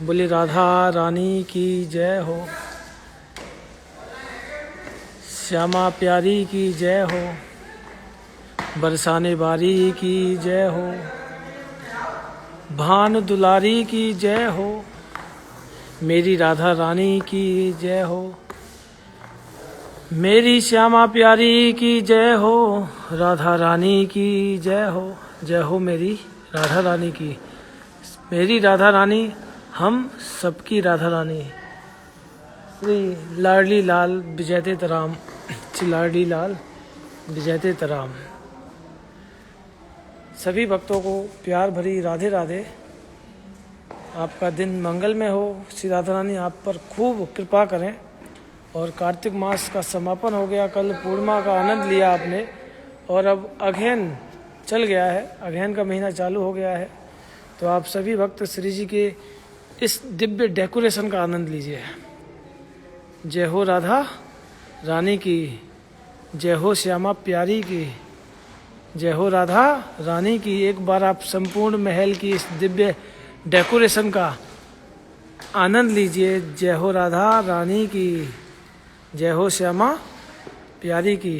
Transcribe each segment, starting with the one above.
बोली राधा रानी की जय हो, श्यामा प्यारी की जय हो, बरसाने बारी की जय हो, भान दुलारी की जय हो, मेरी राधा रानी की जय हो, मेरी श्यामा प्यारी की जय हो, राधा रानी की जय हो। जय हो मेरी राधा रानी की, मेरी राधा रानी हम सबकी राधा रानी। श्री लाडली लाल विजयते तराम, श्री लाडली लाल विजयते तराम। सभी भक्तों को प्यार भरी राधे राधे। आपका दिन मंगलमय हो। श्री राधा रानी आप पर खूब कृपा करें। और कार्तिक मास का समापन हो गया, कल पूर्णिमा का आनंद लिया आपने, और अब अगहन चल गया है, अगहन का महीना चालू हो गया है। तो आप सभी भक्त श्री जी के इस दिव्य डेकोरेशन का आनंद लीजिए। जय हो राधा रानी की, जय हो श्यामा प्यारी की, जय हो राधा रानी की। एक बार आप संपूर्ण महल की इस दिव्य डेकोरेशन का आनंद लीजिए। जय हो राधा रानी की, जय हो श्यामा प्यारी की।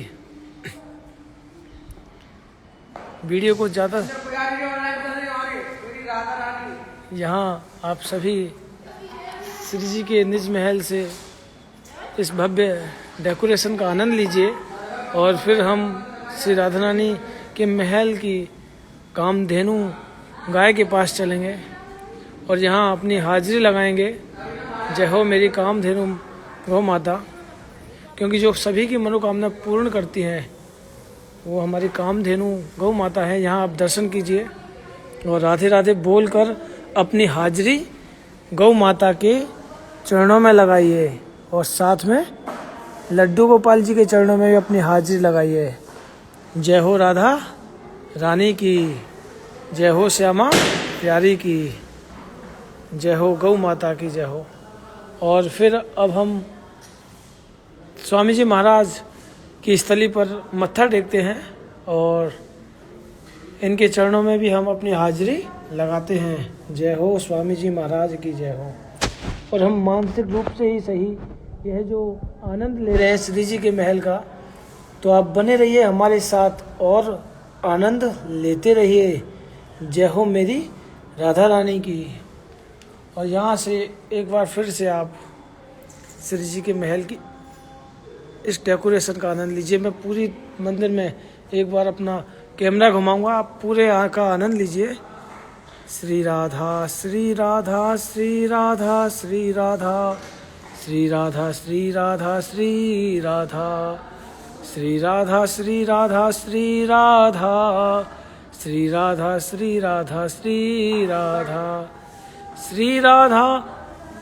वीडियो को ज़्यादा यहाँ आप सभी श्री जी के निज महल से इस भव्य डेकोरेशन का आनंद लीजिए, और फिर हम श्री राधा रानी के महल की कामधेनु गाय के पास चलेंगे और यहाँ अपनी हाजिरी लगाएंगे। जय हो मेरी कामधेनु गौ माता, क्योंकि जो सभी की मनोकामना पूर्ण करती हैं वो हमारी कामधेनु गौ माता है। यहाँ आप दर्शन कीजिए और राधे राधे बोलकर अपनी हाजिरी गौ माता के चरणों में लगाइए, और साथ में लड्डू गोपाल जी के चरणों में भी अपनी हाजिरी लगाइए। जय हो राधा रानी की, जय हो श्यामा प्यारी की, जय हो गौ माता की जय हो। और फिर अब हम स्वामी जी महाराज की स्थली पर मत्था टेकते हैं और इनके चरणों में भी हम अपनी हाजिरी लगाते हैं। जय हो स्वामी जी महाराज की जय हो। और हम मानसिक रूप से ही सही यह जो आनंद ले रहे हैं श्री जी के महल का, तो आप बने रहिए हमारे साथ और आनंद लेते रहिए। जय हो मेरी राधा रानी की। और यहाँ से एक बार फिर से आप श्री जी के महल की इस डेकोरेशन का आनंद लीजिए। मैं पूरी मंदिर में एक बार अपना कैमरा घुमाऊंगा, आप पूरे यहाँ का आनंद लीजिए। श्री राधा श्री राधा श्री राधा श्री राधा श्री राधा श्री राधा श्री राधा श्री राधा श्री राधा श्री राधा श्री राधा श्री राधा श्री राधा श्री राधा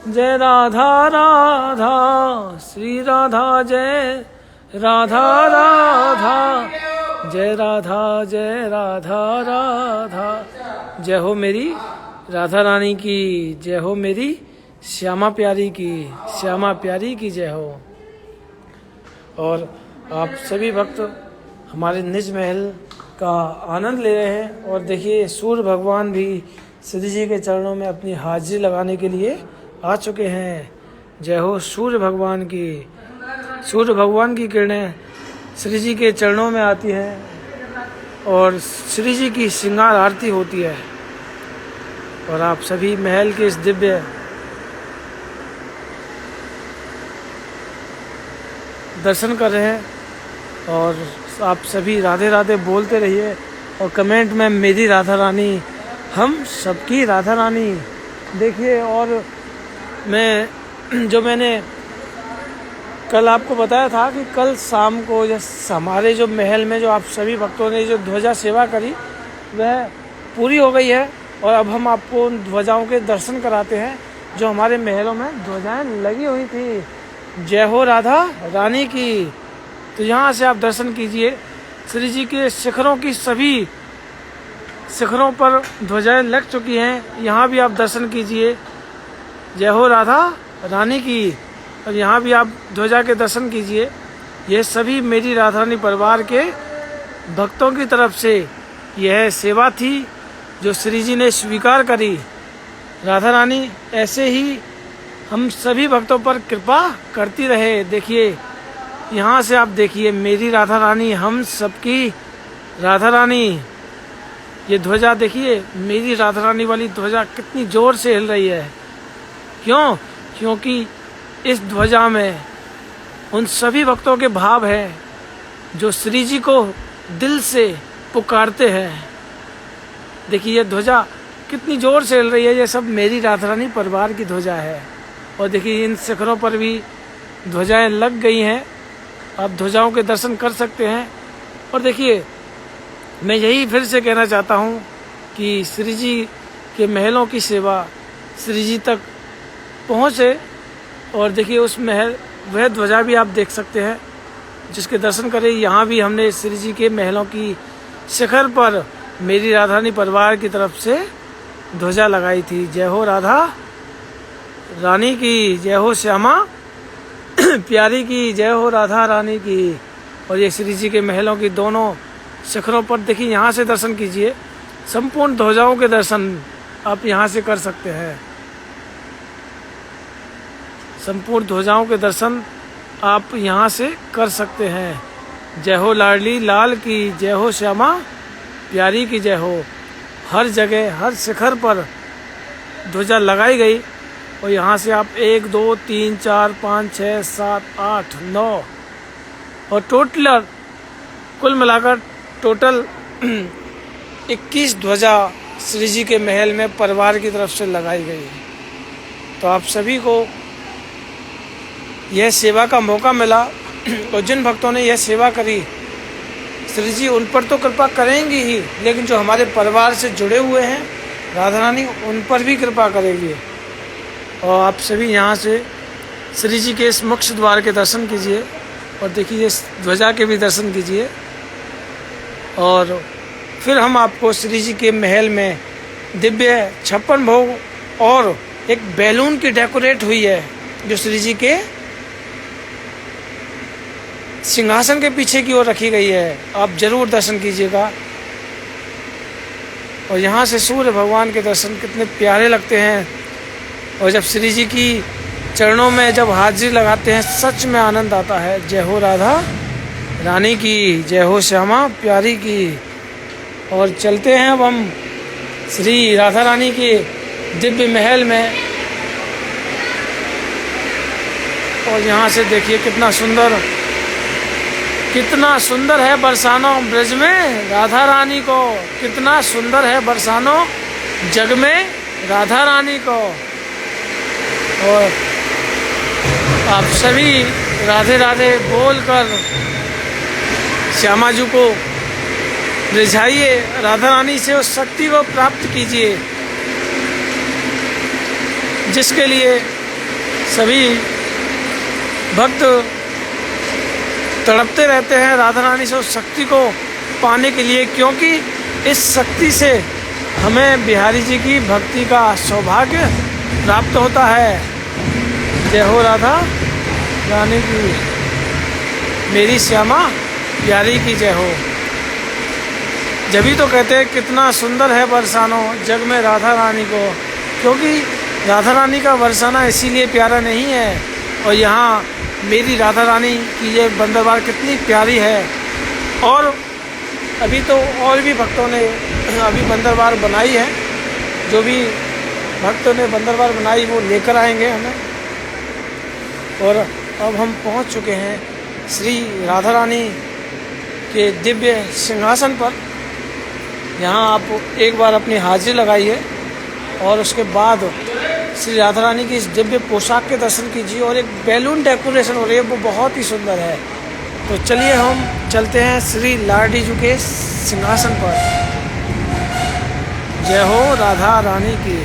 जय राधा राधा श्री राधा जय राधा राधा जय राधा जय राधा राधा। जय हो मेरी राधा रानी की, जय हो मेरी श्यामा प्यारी की, श्यामा प्यारी की जय हो। और आप सभी भक्त हमारे निज महल का आनंद ले रहे हैं। और देखिए सूर्य भगवान भी श्री जी के चरणों में अपनी हाजिरी लगाने के लिए आ चुके हैं। जय हो सूर्य भगवान की। सूर्य भगवान की किरणें श्री जी के चरणों में आती हैं और श्री जी की श्रृंगार आरती होती है। और आप सभी महल के इस दिव्य दर्शन कर रहे हैं और आप सभी राधे राधे बोलते रहिए और कमेंट में मेरी राधा रानी हम सबकी राधा रानी देखिए। और मैंने कल आपको बताया था कि कल शाम को हमारे जो महल में जो आप सभी भक्तों ने जो ध्वजा सेवा करी वह पूरी हो गई है। और अब हम आपको उन ध्वजाओं के दर्शन कराते हैं जो हमारे महलों में ध्वजाएं लगी हुई थी। जय हो राधा रानी की। तो यहाँ से आप दर्शन कीजिए। श्री जी के शिखरों की सभी शिखरों पर ध्वजाएं लग चुकी हैं, यहाँ भी आप दर्शन कीजिए। जय हो राधा रानी की। और यहाँ भी आप ध्वजा के दर्शन कीजिए। ये सभी मेरी राधा रानी परिवार के भक्तों की तरफ से यह सेवा थी जो श्री जी ने स्वीकार करी। राधा रानी ऐसे ही हम सभी भक्तों पर कृपा करती रहे। देखिए यहाँ से आप देखिए, मेरी राधा रानी, हम सबकी राधा रानी। ये ध्वजा देखिए, मेरी राधा रानी वाली ध्वजा कितनी जोर से हिल रही है। क्यों? क्योंकि इस ध्वजा में उन सभी भक्तों के भाव हैं जो श्री जी को दिल से पुकारते हैं। देखिए ये ध्वजा कितनी जोर से हिल रही है। ये सब मेरी राधा रानी परिवार की ध्वजा है। और देखिए इन शिखरों पर भी ध्वजाएं लग गई हैं। आप ध्वजाओं के दर्शन कर सकते हैं। और देखिए मैं यही फिर से कहना चाहता हूँ कि श्री जी के महलों की सेवा श्री जी तक पहुँचे। और देखिए उस महल, वह ध्वजा भी आप देख सकते हैं जिसके दर्शन करें। यहाँ भी हमने श्री जी के महलों की शिखर पर मेरी राधा रानी परिवार की तरफ से ध्वजा लगाई थी। जय हो राधा रानी की, जय हो श्यामा प्यारी की, जय हो राधा रानी की। और ये श्री जी के महलों की दोनों शिखरों पर देखिए, यहाँ से दर्शन कीजिए। संपूर्ण ध्वजाओं के दर्शन आप यहाँ से कर सकते हैं। संपूर्ण ध्वजाओं के दर्शन आप यहाँ से कर सकते हैं। जय हो लाडली लाल की, जय हो श्यामा प्यारी की, जय हो। हर जगह हर शिखर पर ध्वजा लगाई गई। और यहाँ से आप 1 2 3 4 5 6 7 8 9 और टोटल कुल मिलाकर टोटल 21 ध्वजा श्री जी के महल में परिवार की तरफ से लगाई गई। तो आप सभी को यह सेवा का मौका मिला। और जिन भक्तों ने यह सेवा करी, श्री जी उन पर तो कृपा करेंगी ही, लेकिन जो हमारे परिवार से जुड़े हुए हैं राधा रानी उन पर भी कृपा करेगी। और आप सभी यहाँ से श्री जी के इस मुख्य द्वार के दर्शन कीजिए और देखिए इस ध्वजा के भी दर्शन कीजिए। और फिर हम आपको श्री जी के महल में दिव्य 56 भोग और एक बैलून की डेकोरेट हुई है जो श्री जी के सिंहासन के पीछे की ओर रखी गई है। आप जरूर दर्शन कीजिएगा। और यहाँ से सूर्य भगवान के दर्शन कितने प्यारे लगते हैं। और जब श्री जी की चरणों में जब हाजिरी लगाते हैं, सच में आनंद आता है। जय हो राधा रानी की, जय हो श्यामा प्यारी की। और चलते हैं अब हम श्री राधा रानी के दिव्य महल में। और यहाँ से देखिए कितना सुंदर है बरसानो ब्रज में राधा रानी को, कितना सुंदर है बरसानो जग में राधा रानी को। और आप सभी राधे राधे बोलकर श्यामा जी को रिझाइए, राधा रानी से उस शक्ति को प्राप्त कीजिए जिसके लिए सभी भक्त तड़पते रहते हैं राधा रानी से उस शक्ति को पाने के लिए। क्योंकि इस शक्ति से हमें बिहारी जी की भक्ति का सौभाग्य प्राप्त होता है। जय हो राधा रानी की, मेरी श्यामा प्यारी की, जय हो। जभी तो कहते हैं कितना सुंदर है बरसानो जग में राधा रानी को, क्योंकि राधा रानी का बरसाना इसीलिए प्यारा नहीं है। और यहाँ मेरी राधा रानी की ये बंदरबार कितनी प्यारी है। और अभी तो और भी भक्तों ने अभी बंदरबार बनाई है। जो भी भक्तों ने बंदरबार बनाई वो लेकर आएंगे हमें। और अब हम पहुंच चुके हैं श्री राधा रानी के दिव्य सिंहासन पर। यहाँ आप एक बार अपनी हाजिरी लगाइए और उसके बाद श्री राधा रानी की इस दिव्य पोशाक के दर्शन कीजिए। और एक बैलून डेकोरेशन हो रही है, वो बहुत ही सुंदर है। तो चलिए हम चलते हैं श्री लाडी जी के सिंहासन पर। जय हो राधा रानी की।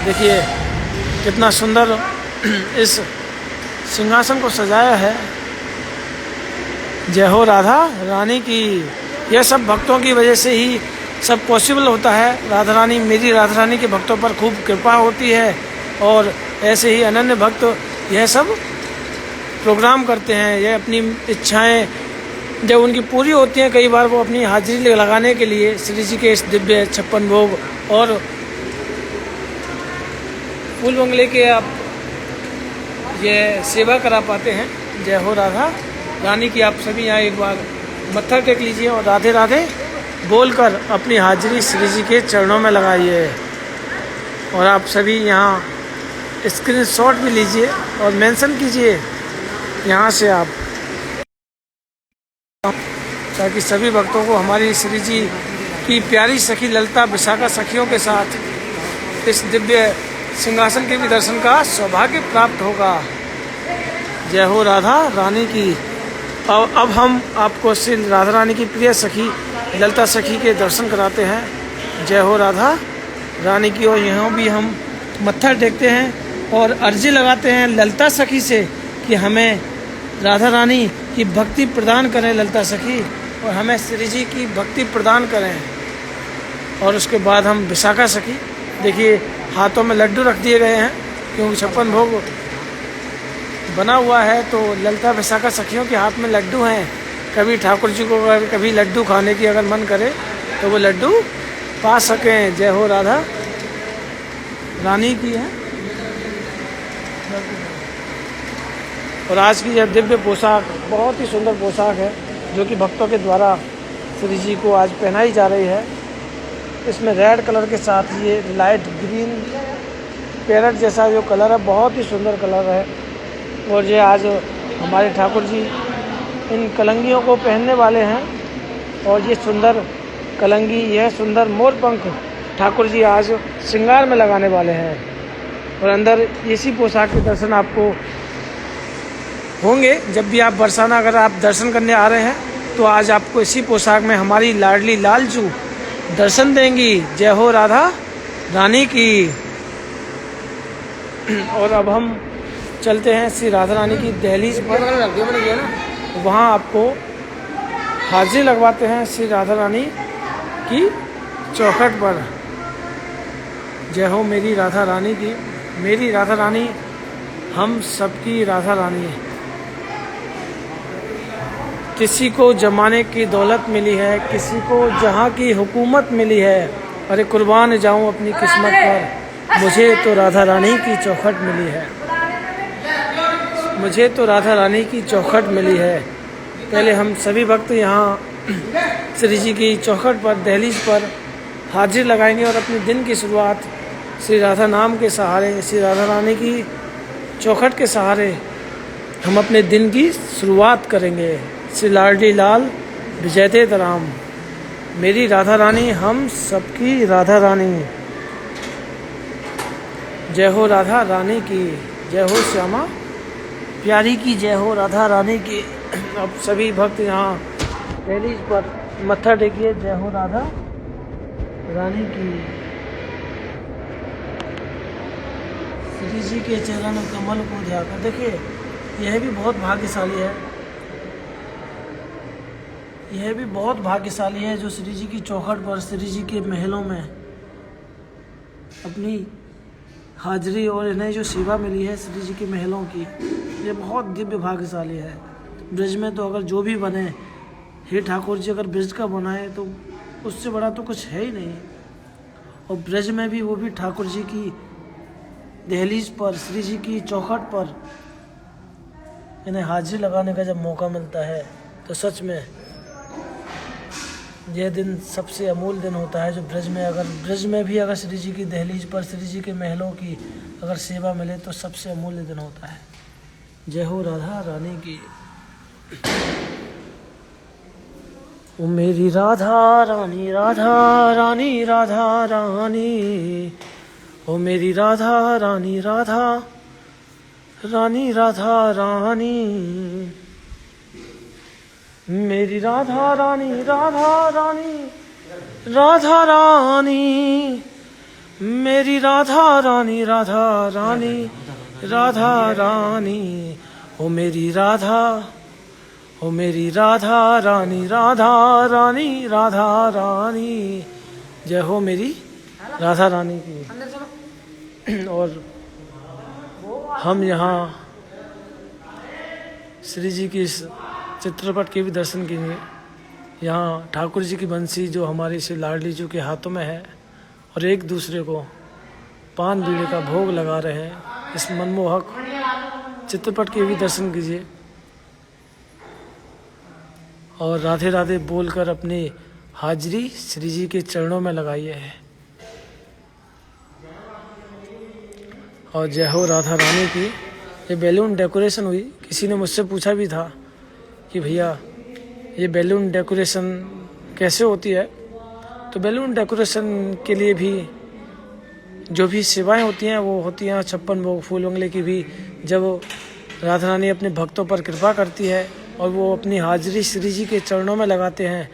देखिए कितना सुंदर इस सिंहासन को सजाया है। जय हो राधा रानी की। यह सब भक्तों की वजह से ही सब पॉसिबल होता है। राधा रानी, मेरी राधा रानी के भक्तों पर खूब कृपा होती है। और ऐसे ही अनन्य भक्त यह सब प्रोग्राम करते हैं। यह अपनी इच्छाएं जब उनकी पूरी होती हैं, कई बार वो अपनी हाजिरी लगाने के लिए श्री जी के इस दिव्य 56 भोग और फूल बंगले के आप ये सेवा करा पाते हैं। जय हो राधा रानी की। आप सभी यहाँ एक बार मत्था टेक लीजिए और राधे राधे बोलकर अपनी हाजिरी श्री जी के चरणों में लगाइए। और आप सभी यहाँ स्क्रीनशॉट भी लीजिए और मेंशन कीजिए यहाँ से आप, ताकि सभी भक्तों को हमारी श्री जी की प्यारी सखी ललिता विशाखा सखियों के साथ इस दिव्य सिंहासन के भी दर्शन का सौभाग्य प्राप्त होगा। जय हो राधा रानी की। और अब हम आपको श्री राधा रानी की प्रिय सखी ललिता सखी के दर्शन कराते हैं। जय हो राधा रानी की। और यहाँ भी हम मत्था टेकते हैं और अर्जी लगाते हैं ललिता सखी से कि हमें राधा रानी की भक्ति प्रदान करें ललिता सखी, और हमें श्री जी की भक्ति प्रदान करें। और उसके बाद हम विशाखा सखी, देखिए हाथों में लड्डू रख दिए गए हैं क्योंकि 56 भोग बना हुआ है, तो ललिता विशाखा सखियों के हाथ में लड्डू हैं। कभी ठाकुर जी को कभी लड्डू खाने की अगर मन करे तो वो लड्डू पा सकें। जय हो राधा रानी की है। और आज की यह दिव्य पोशाक बहुत ही सुंदर पोशाक है जो कि भक्तों के द्वारा श्री जी को आज पहनाई जा रही है। इसमें रेड कलर के साथ ये लाइट ग्रीन पैरेट जैसा जो कलर है, बहुत ही सुंदर कलर है। और ये आज हमारे ठाकुर जी इन कलंगियों को पहनने वाले हैं। और ये सुंदर कलंगी, यह सुंदर मोरपंख ठाकुर जी आज श्रृंगार में लगाने वाले हैं। और अंदर इसी पोशाक के दर्शन आपको होंगे जब भी आप बरसाना अगर आप दर्शन करने आ रहे हैं, तो आज आपको इसी पोशाक में हमारी लाडली लालचू दर्शन देंगी। जय हो राधा रानी की। और अब हम चलते हैं श्री राधा रानी की दहलीज पर, वहाँ आपको हाजिरी लगवाते हैं श्री राधा रानी की चौखट पर। जय हो मेरी राधा रानी की। मेरी राधा रानी हम सबकी राधा रानी है। किसी को जमाने की दौलत मिली है, किसी को जहाँ की हुकूमत मिली है, अरे कुर्बान जाऊँ अपनी किस्मत पर, मुझे तो राधा रानी की चौखट मिली है। मुझे तो राधा रानी की चौखट मिली है। पहले हम सभी भक्त यहाँ श्री जी की चौखट पर, दहलीज पर हाजिर लगाएंगे और अपने दिन की शुरुआत श्री राधा नाम के सहारे, श्री राधा रानी की चौखट के सहारे हम अपने दिन की शुरुआत करेंगे। श्री लाडली लाल विजयते राम। मेरी राधा रानी हम सबकी राधा रानी। जय हो राधा रानी की। जय हो श्यामा प्यारी की। जय हो राधा रानी की। अब सभी भक्त यहाँ दहलीज पर मत्था टेकिए। जय हो राधा रानी की। श्री जी के चरण कमल को ध्याकर, देखिए यह भी बहुत भाग्यशाली है। यह भी बहुत भाग्यशाली है जो श्री जी की चौखट पर, श्री जी के महलों में अपनी हाजिरी और इन्हें जो सेवा मिली है श्री जी के महलों की, ये बहुत दिव्य भाग्यशाली है। ब्रज में तो अगर जो भी बने, हे ठाकुर जी अगर ब्रज का बनाए तो उससे बड़ा तो कुछ है ही नहीं। और ब्रज में भी वो भी ठाकुर जी की दहलीज पर, श्री जी की चौखट पर इन्हें हाजिरी लगाने का जब मौका मिलता है तो सच में यह दिन सबसे अमूल्य दिन होता है। जो ब्रज में भी अगर श्री जी की दहलीज पर, श्री जी के महलों की अगर सेवा मिले तो सबसे अमूल्य दिन होता है। जय हो राधा रानी की। ओ मेरी राधा रानी, राधा रानी, राधा रानी। ओ मेरी राधा रानी, राधा रानी, राधा रानी। मेरी राधा रानी, राधा रानी, राधा रानी। मेरी राधा रानी, राधा रानी, राधा रानी। ओ मेरी राधा, ओ मेरी राधा रानी, राधा रानी, राधा रानी। जय हो मेरी राधा रानी की। और हम यहाँ श्री जी की इस चित्रपट के भी दर्शन करेंगे। यहाँ ठाकुर जी की बंसी जो हमारी श्री लाडली जी के हाथों में है, और एक दूसरे को पान बीड़े का भोग लगा रहे हैं। इस मनमोहक चित्रपट के भी दर्शन कीजिए और राधे राधे बोलकर अपनी हाजिरी श्री जी के चरणों में लगाइए है। और जय हो राधा रानी की। ये बैलून डेकोरेशन हुई, किसी ने मुझसे पूछा भी था कि भैया ये बैलून डेकोरेशन कैसे होती है। तो बैलून डेकोरेशन के लिए भी जो भी सेवाएं होती हैं वो होती हैं 56 भोग फूल बंगले की भी। जब राधा रानी अपने भक्तों पर कृपा करती है और वो अपनी हाजिरी श्री जी के चरणों में लगाते हैं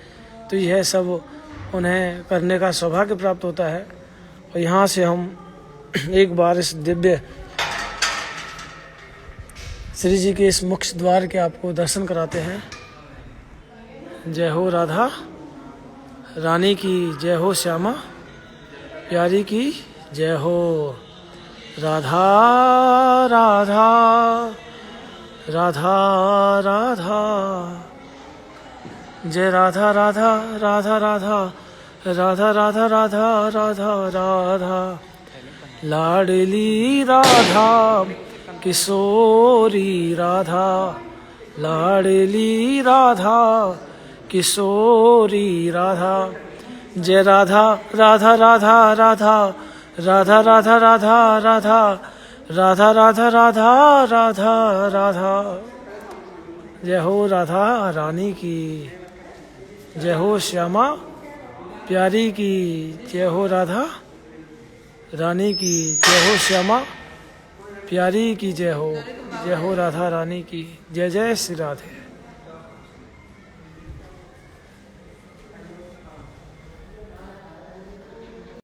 तो यह सब उन्हें करने का सौभाग्य प्राप्त होता है। और यहाँ से हम एक बार इस दिव्य श्री जी के इस मुख्य द्वार के आपको दर्शन कराते हैं। जय हो राधा रानी की जय हो, श्यामा प्यारी की जय हो। राधा राधा राधा राधा, जय राधा राधा राधा राधा राधा राधा राधा राधा राधा। लाडली राधा किशोरी राधा, लाडली राधा किशोरी राधा। जय राधा राधा राधा राधा राधा राधा राधा राधा राधा राधा राधा राधा राधा। जय हो राधा रानी की जय हो, श्यामा प्यारी की जय हो। राधा रानी की जय हो, श्यामा प्यारी की जय हो। जय हो राधा रानी की जय। जय श्री राधे।